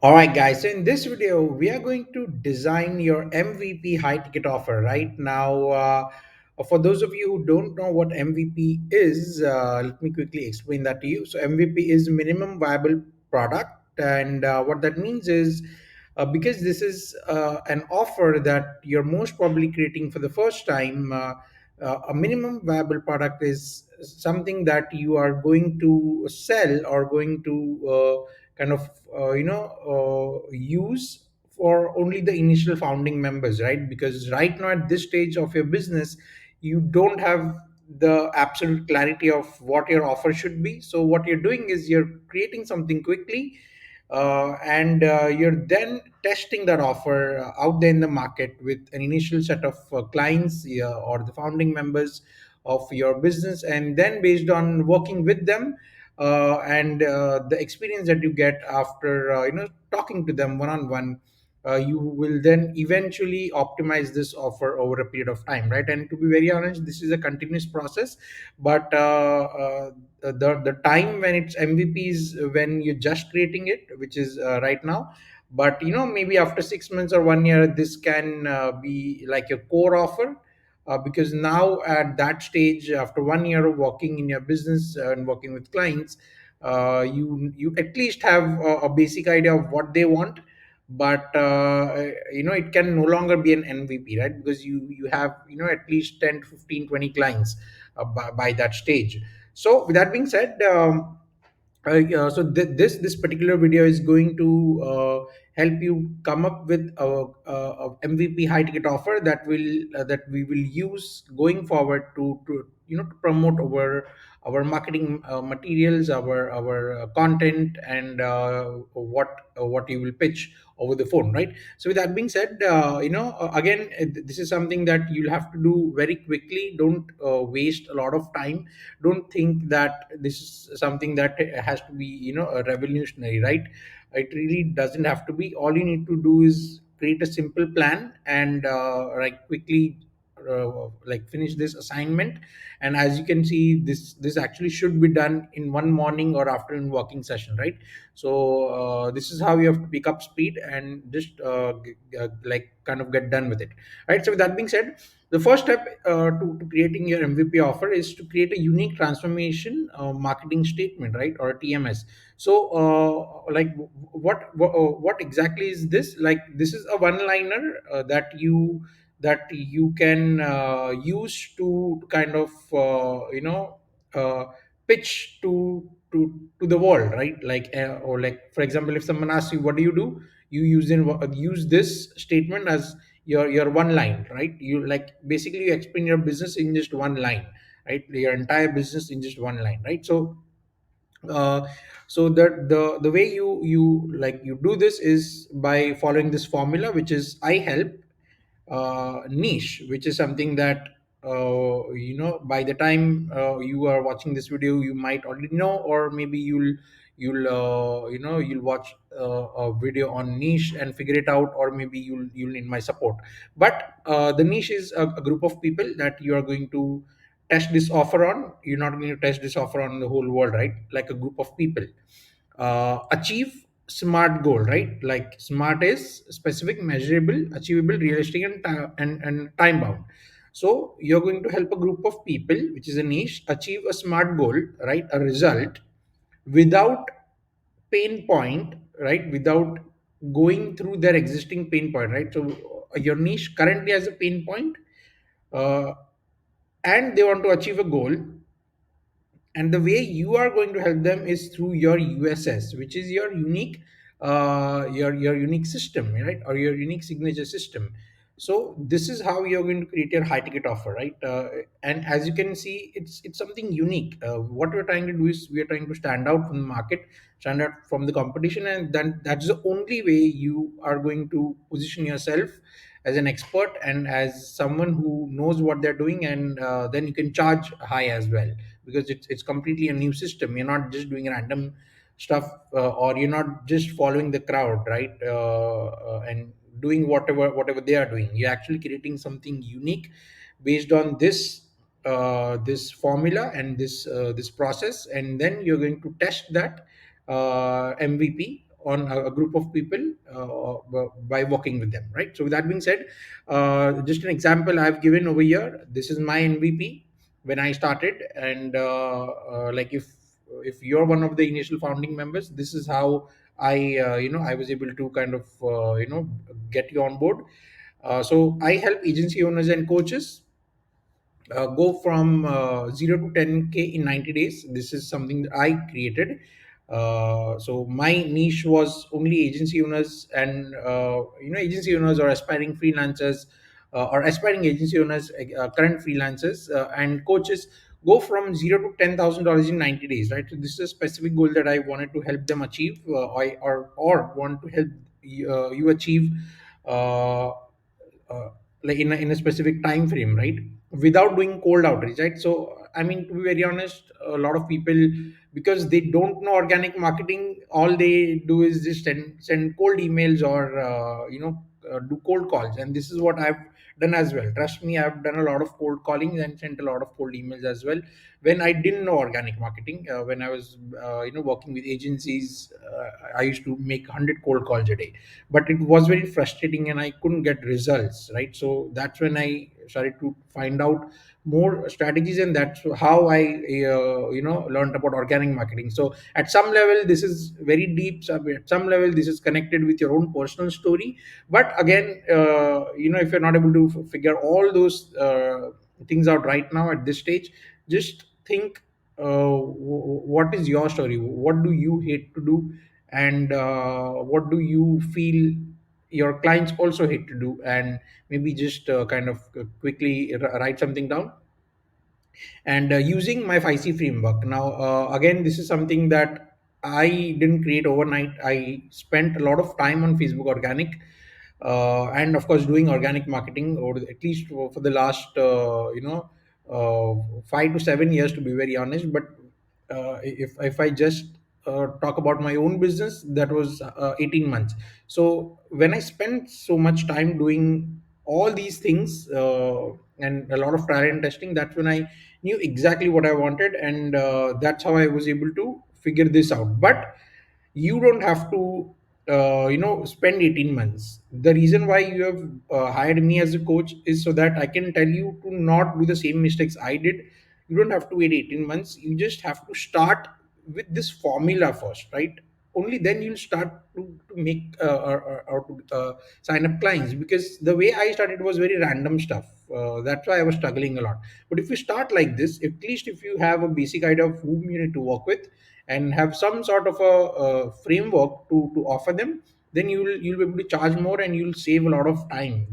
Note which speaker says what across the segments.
Speaker 1: All right, guys. So in this video, we are going to design your MVP high ticket offer. Right now, for those of you who don't know what MVP is, let me quickly explain that to you. So MVP is minimum viable product, and what that means is because this is an offer that you're most probably creating for the first time. A minimum viable product is something that you are going to sell or going to kind of use for only the initial founding members, right? Because right now at this stage of your business, you don't have the absolute clarity of what your offer should be. So what you're doing is you're creating something quickly, and you're then testing that offer out there in the market with an initial set of clients, or the founding members of your business, and then based on working with them, and the experience that you get after talking to them one on one, you will then eventually optimize this offer over a period of time, right? And to be very honest, this is a continuous process, but the time when it's MVP is when you're just creating it, which is right now. But maybe after 6 months or 1 year, this can be like your core offer, because now at that stage, after 1 year of working in your business and working with clients, you at least have a basic idea of what they want. But it can no longer be an MVP, right? Because you have at least 10 to 15, 20 clients by that stage. So with that being said, this particular video is going to help you come up with a MVP high ticket offer that we will use going forward to promote our marketing materials, our content, and what you will pitch over the phone, right? So with that being said, again, this is something that you'll have to do very quickly. Don't waste a lot of time. Don't think that this is something that has to be a revolutionary, right? It really doesn't have to be. All you need to do is create a simple plan and like quickly like finish this assignment. And as you can see, this actually should be done in one morning or afternoon working session, right? So this is how you have to pick up speed and just like kind of get done with it, right? So with that being said, the first step to creating your MVP offer is to create a unique transformation marketing statement, right, or a TMS. So, what exactly is this? Like, this is a one-liner that you can use to kind of uh, pitch to the world, right? Like, or like for example, if someone asks you, "What do you do?" You use this statement as your one line, right? You like basically you explain your business in just one line, right? Your entire business in just one line, right? Uh, so the way you do this is by following this formula, which is I help, niche, which is something that by the time you are watching this video, you might already know, or maybe you'll watch a video on niche and figure it out, or maybe you'll need my support. But the niche is a group of people that you are going to test this offer on. You're not going to test this offer on the whole world, right? Like a group of people. Achieve smart goal, right? Like smart is specific, measurable, achievable, realistic, and time bound. So you're going to help a group of people, which is a niche, achieve a smart goal, right? A result without pain point, right? Without going through their existing pain point, right? So your niche currently has a pain point, uh, and they want to achieve a goal, and the way you are going to help them is through your USS, which is your unique your unique system, right? Or your unique signature system. So this is how you're going to create your high ticket offer, right? And as you can see, it's something unique. What we're trying to do is we are trying to stand out from the market, stand out from the competition, and then that's the only way you are going to position yourself as an expert and as someone who knows what they're doing, and then you can charge high as well, because it's completely a new system. You're not just doing random stuff, or you're not just following the crowd, right? And doing whatever they are doing. You're actually creating something unique based on this formula and this process, and then you're going to test that MVP on a group of people by working with them, right? So with that being said, just an example I've given over here. This is my MVP when I started, and like if you're one of the initial founding members, this is how I was able to kind of get you on board. So I help agency owners and coaches go from 0 to 10K in 90 days. This is something that I created. So my niche was only agency owners and agency owners or aspiring freelancers or aspiring agency owners, current freelancers and coaches go from 0 to $10,000 in 90 days, right? So this is a specific goal that I wanted to help them achieve, or want to help you achieve. Uh, like in a specific time frame, right, without doing cold outreach, right? So I mean, to be very honest, a lot of people, because they don't know organic marketing, all they do is just send cold emails or do cold calls, and this is what I've done as well. Trust me, I've done a lot of cold calling and sent a lot of cold emails as well when I didn't know organic marketing. When I was working with agencies, I used to make 100 cold calls a day, but it was very frustrating and I couldn't get results, right? So that's when I started to find out more strategies, and that's how I learned about organic marketing. So at some level this is very deep, so at some level this is connected with your own personal story. But again, if you're not able to figure all those things out right now at this stage, just think, what is your story, what do you hate to do, and what do you feel your clients also hate to do, and maybe just kind of quickly write something down, and using my 5C framework. Now, again, this is something that I didn't create overnight. I spent a lot of time on Facebook organic, and of course doing organic marketing over at least for the last 5 to 7 years, to be very honest. But if I just talk about my own business, that was 18 months. So when I spent so much time doing all these things, and a lot of trial and testing, that's when I knew exactly what I wanted, and that's how I was able to figure this out. But you don't have to spend 18 months. The reason why you have hired me as a coach is so that I can tell you to not do the same mistakes I did. You don't have to wait 18 months, you just have to start with this formula first, right? Only then you'll start to make or to sign up clients, because the way I started was very random stuff. That's why I was struggling a lot. But if you start like this, at least if you have a basic idea of whom you need to work with and have some sort of a framework to offer them, then you'll be able to charge more and you'll save a lot of time,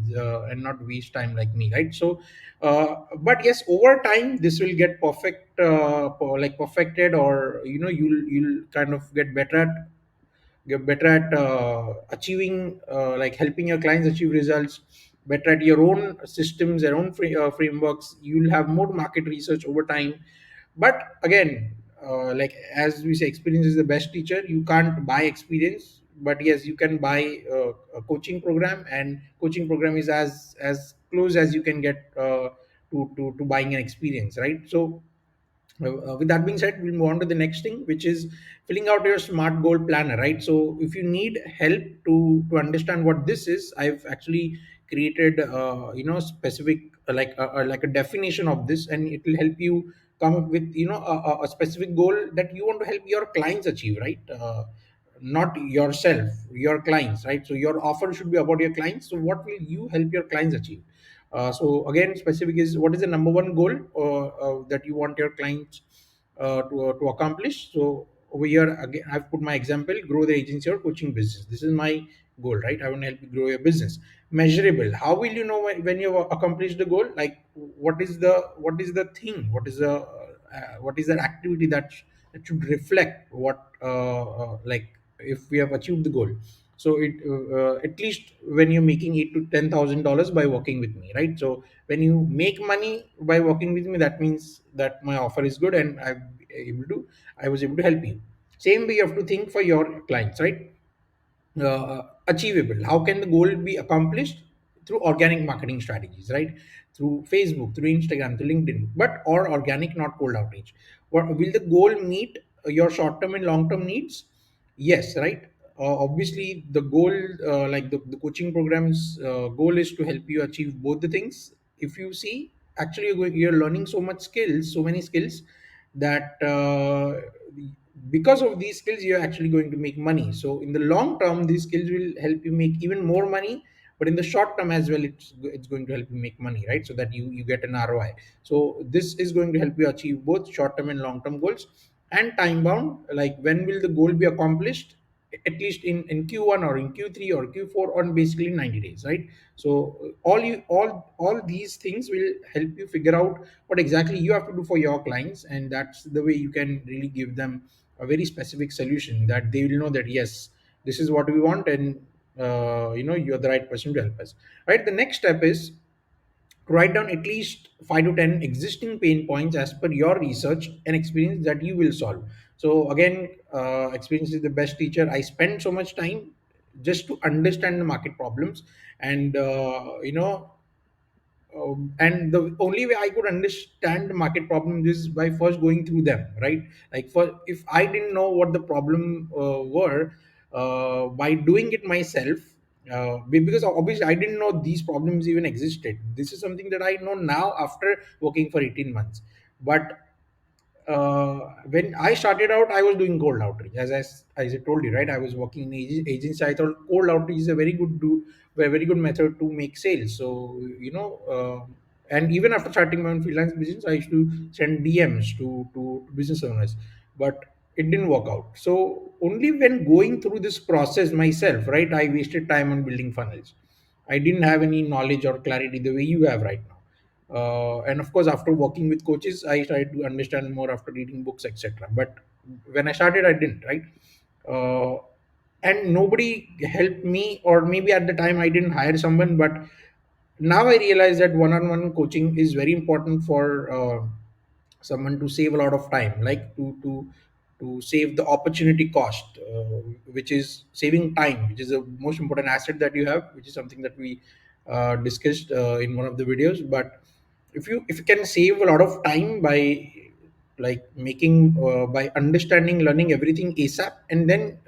Speaker 1: and not waste time like me, right? So but yes, over time this will get like perfected, or you'll kind of get better at achieving, like helping your clients achieve results, better at your own systems, your own frameworks. You'll have more market research over time. But again, like as we say, experience is the best teacher. You can't buy experience, but yes, you can buy a coaching program, and coaching program is as close as you can get to buying an experience, right? So with that being said, we'll move on to the next thing, which is filling out your smart goal planner, right? So if you need help to understand what this is, I've actually created specific, like a definition of this, and it will help you come up with a specific goal that you want to help your clients achieve, right? Not yourself, your clients, right? So your offer should be about your clients. So what will you help your clients achieve? So again, specific is what is the number one goal that you want your clients to accomplish. So over here again, I've put my example: grow the agency or coaching business. This is my goal, right? I want to help you grow your business. Measurable: how will you know when you accomplished the goal? Like what is the thing, what is the activity that should reflect what like if we have achieved the goal. So at least when you're making $8 to $10,000 by working with me, right? So when you make money by working with me, that means that my offer is good and I was able to help you. Same way you have to think for your clients, right? Achievable: how can the goal be accomplished? Through organic marketing strategies, right? Through Facebook, through Instagram, through LinkedIn, but or organic, not cold outreach. What will the goal meet your short term and long term needs? Yes, right. obviously the goal, like the coaching programs goal is to help you achieve both the things. If you see, actually you're learning so much skills, so many skills, that because of these skills you're actually going to make money. So in the long term these skills will help you make even more money, but in the short term as well it's going to help you make money, right? So that you get an ROI. So this is going to help you achieve both short term and long term goals. And time bound, like when will the goal be accomplished? At least in Q1 or in Q3 or Q4 on basically 90 days, right? So all these things will help you figure out what exactly you have to do for your clients, and that's the way you can really give them a very specific solution that they will know that yes, this is what we want, and you're the right person to help us, right? The next step is write down at least 5 to 10 existing pain points as per your research and experience that you will solve. So again, experience is the best teacher. I spend so much time just to understand the market problems, and and the only way I could understand the market problems is by first going through them, right? Like, for if I didn't know what the problem were, by doing it myself, because obviously I didn't know these problems even existed. This is something that I know now after working for 18 months. But when I started out, I was doing cold outreach. As I told you, right? I was working in agency. I thought cold outreach is a very good method to make sales. So and even after starting my own freelance business, I used to send DMs to business owners, but it didn't work out. So only when going through this process myself, right, I wasted time on building funnels. I didn't have any knowledge or clarity the way you have right now. And of course, after working with coaches, I tried to understand more after reading books, etc. But when I started, I didn't, right? Uh, and nobody helped me, or maybe at the time I didn't hire someone, but now I realize that one-on-one coaching is very important for someone to save a lot of time, like to save the opportunity cost, which is saving time, which is the most important asset that you have, which is something that we discussed in one of the videos. But if you can save a lot of time by like making by understanding, learning everything ASAP, and then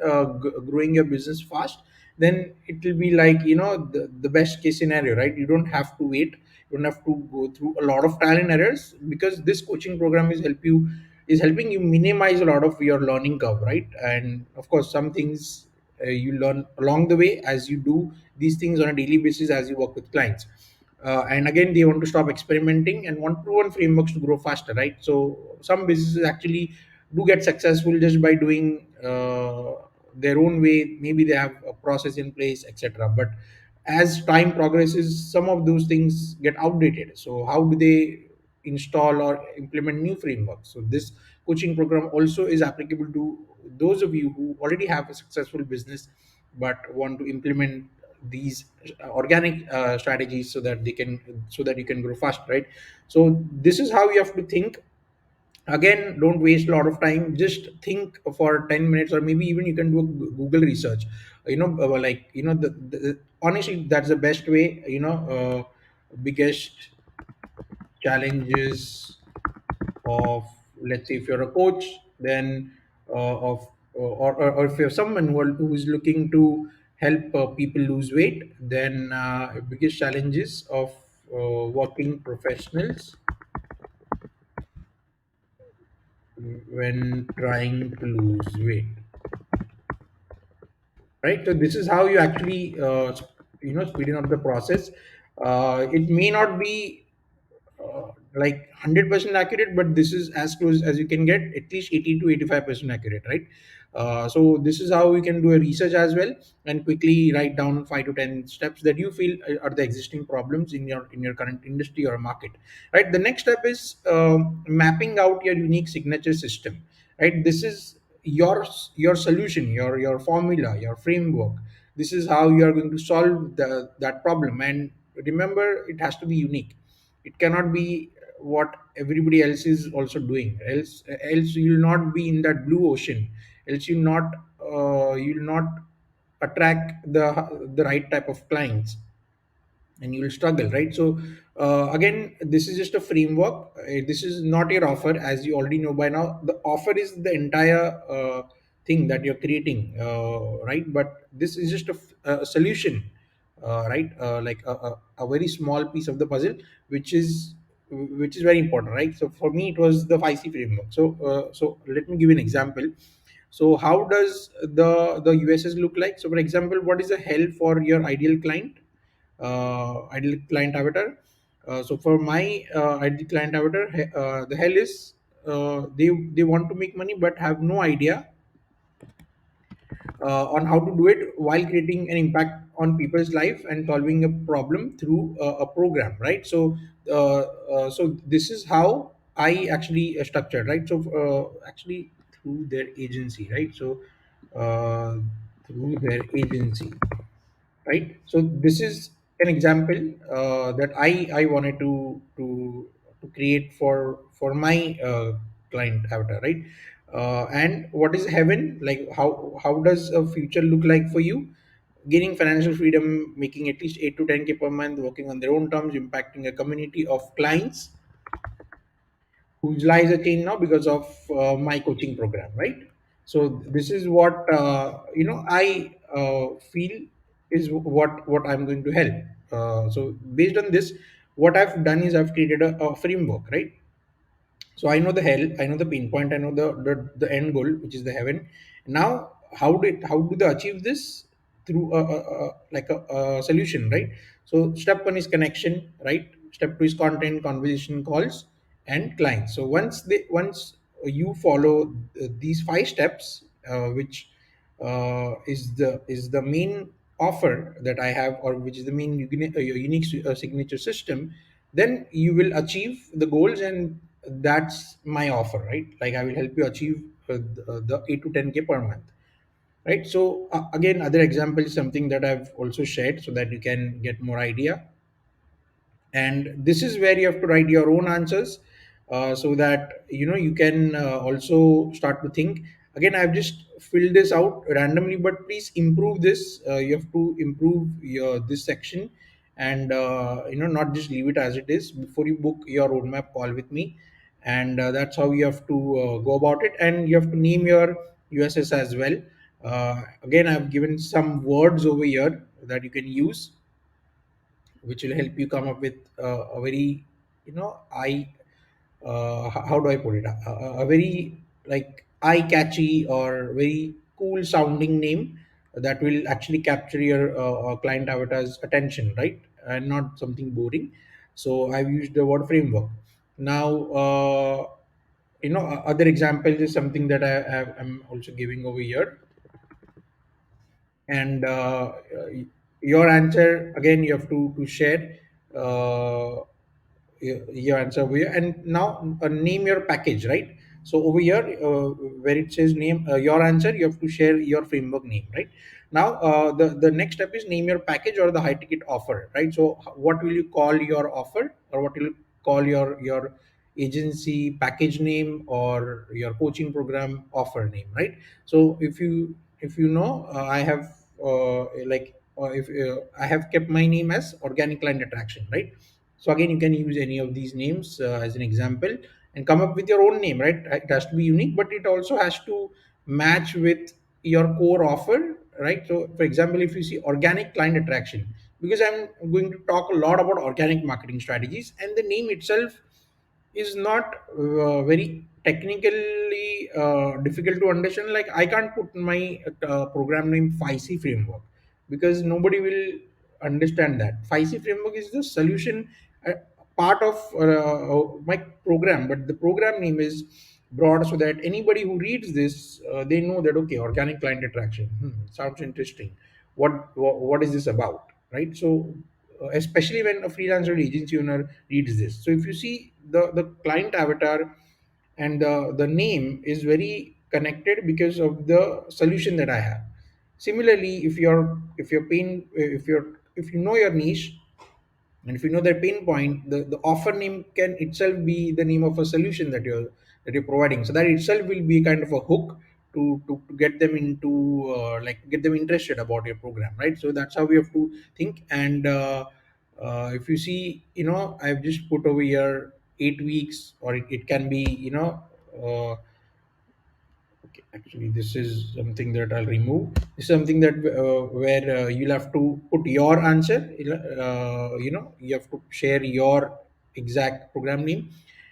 Speaker 1: growing your business fast, then it will be like the best case scenario, right? You don't have to wait, you don't have to go through a lot of trial and errors, because this coaching program is helping you minimize a lot of your learning curve, right? And of course some things you learn along the way as you do these things on a daily basis as you work with clients. And again, they want to stop experimenting and want proven frameworks to grow faster, right? So some businesses actually do get successful just by doing their own way. Maybe they have a process in place, etc. But as time progresses, some of those things get outdated. So how do they install or implement new frameworks? So this coaching program also is applicable to those of you who already have a successful business but want to implement these organic strategies so that you can grow fast, right? So this is how you have to think. Again, don't waste a lot of time, just think for 10 minutes, or maybe even you can do a Google research. Honestly, that's the best way. Biggest challenges of, let's say, if you're a coach, then of or if you're someone who is looking to help people lose weight, then biggest challenges of working professionals when trying to lose weight, right? So this is how you actually speeding up the process. It may not be like 100% accurate, but this is as close as you can get, at least 80 to 85% accurate, right? So this is how you can do a research as well, and quickly write down 5 to 10 steps that you feel are the existing problems in your current industry or market, right? The next step is mapping out your unique signature system, right? This is your solution, your formula, your framework. This is how you are going to solve that problem. And remember, it has to be unique. It cannot be what everybody else is also doing, else you'll not be in that blue ocean, else you'll not attract the right type of clients, and you will struggle, right? So again, this is just a framework. This is not your offer, as you already know by now. The offer is the entire thing that you're creating, right? But this is just a solution, right? Like a very small piece of the puzzle, which is which is very important, right? So for me, it was the 5C framework. So let me give you an example. So how does the USS look like? So for example, what is the hell for your ideal client avatar? So for my ideal client avatar, the hell is they want to make money but have no idea on how to do it while creating an impact on people's life and solving a problem through a program, right? So this is how I actually structured, right? So actually through their agency, right? So uh, through their agency, right? So this is an example that I wanted to create for my client avatar, right? And what is heaven like? How does a future look like for you? Gaining financial freedom, making at least 8 to 10K per month, working on their own terms, impacting a community of clients whose lives are changed now because of my coaching program, right? So this is what I feel is what I'm going to help. So based on this, what I've done is I've created a framework, right? So I know the hell, I know the pain point, I know the end goal, which is the heaven. Now how do they achieve this? Through a solution, right? So step one is connection, right? Step two is content, conversation, calls, and clients. So once you follow these five steps, which is the main offer that I have, or which is the main unique signature system, then you will achieve the goals, and that's my offer, right? Like I will help you achieve the 8 to 10K per month, right? So again, other example is something that I've also shared so that you can get more idea. And this is where you have to write your own answers, so that you can also start to think. Again, I've just filled this out randomly, but please improve this. You have to improve your this section, and not just leave it as it is before you book your roadmap call with me. And that's how you have to go about it, and you have to name your USS as well. Again, I've given some words over here that you can use, which will help you come up with a very eye how do I put it, a very like eye catchy or very cool sounding name that will actually capture your client avatar's attention, right? And not something boring. So I've used the word framework. Now other examples is something that I'm also giving over here. And your answer, again, you have to share uh, your answer over here. And now name your package, right? So over here, where it says name your answer, you have to share your framework name, right? Now the next step is name your package or the high ticket offer, right? So what will you call your offer, or what will you call your agency package name, or your coaching program offer name, right? So if you know, I have like if I have kept my name as organic client attraction, right? So again, you can use any of these names as an example, and come up with your own name, right? It has to be unique, but it also has to match with your core offer, right? So for example, if you see organic client attraction, because I'm going to talk a lot about organic marketing strategies, and the name itself is not very technically difficult to understand. Like I can't put my program name 5C framework, because nobody will understand that. 5C framework is the solution part of my program, but the program name is broad, so that anybody who reads this, they know that okay, organic client attraction, sounds interesting. What is this about, right? So especially when a freelancer or agency owner reads this. So if you see the client avatar and the name is very connected because of the solution that I have. Similarly, if you're pain if you know your niche, and if you know their pain point, the offer name can itself be the name of a solution that you're providing. So that itself will be kind of a hook to get them into like get them interested about your program, right? So that's how we have to think. And if you see, I've just put over here 8 weeks, or it can be uh, Actually, this is something that I'll remove. This is something that where you'll have to put your answer. You have to share your exact program name.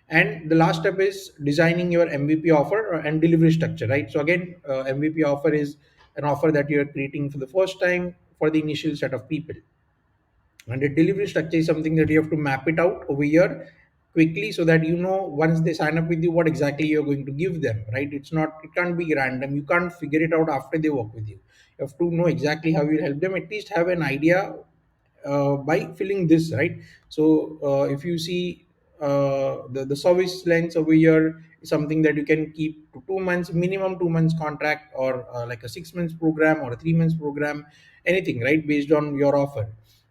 Speaker 1: And the last step is designing your MVP offer and delivery structure, right? So again, MVP offer is an offer that you're creating for the first time for the initial set of people. And the delivery structure is something that you have to map it out over here quickly, so that you know once they sign up with you what exactly you're going to give them, right? It can't be random. You can't figure it out after they work with you. You have to know exactly how you help them, at least have an idea by filling this, right? So if you see the service lengths over here is something that you can keep to 2 months, minimum 2 months contract, or like a 6 months program or a 3 months program, anything, right, based on your offer.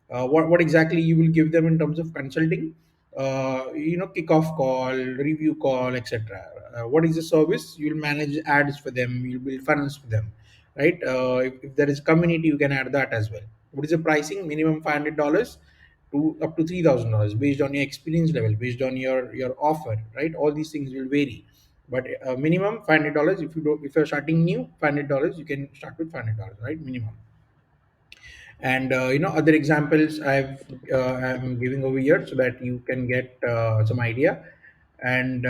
Speaker 1: What exactly you will give them in terms of consulting, kickoff call, review call, etc. What is the service? You'll manage ads for them, you'll build funnels for them, right? If there is community, you can add that as well. What is the pricing? Minimum $500 to up to $3,000, based on your experience level, based on your offer, right? All these things will vary, but minimum $500. If you're starting new, $500, you can start with $500, right, minimum. And other examples I'm giving over here so that you can get some idea. And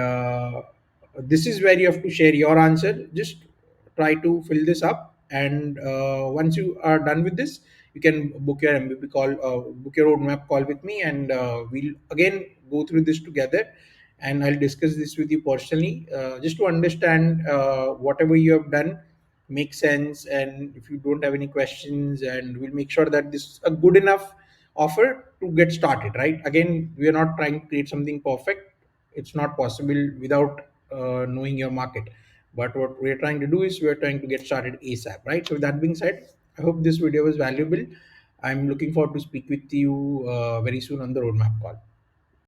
Speaker 1: this is where you have to share your answer. Just try to fill this up, and once you are done with this, you can book your MVP call, book your roadmap call with me, and we'll again go through this together. And I'll discuss this with you personally, just to understand whatever you have done makes sense, and if you don't have any questions, and we'll make sure that this is a good enough offer to get started, right? Again, we are not trying to create something perfect. It's not possible without knowing your market. But what we're trying to do is we're trying to get started ASAP, right? So with that being said, I hope this video was valuable. I'm looking forward to speak with you very soon on the roadmap call.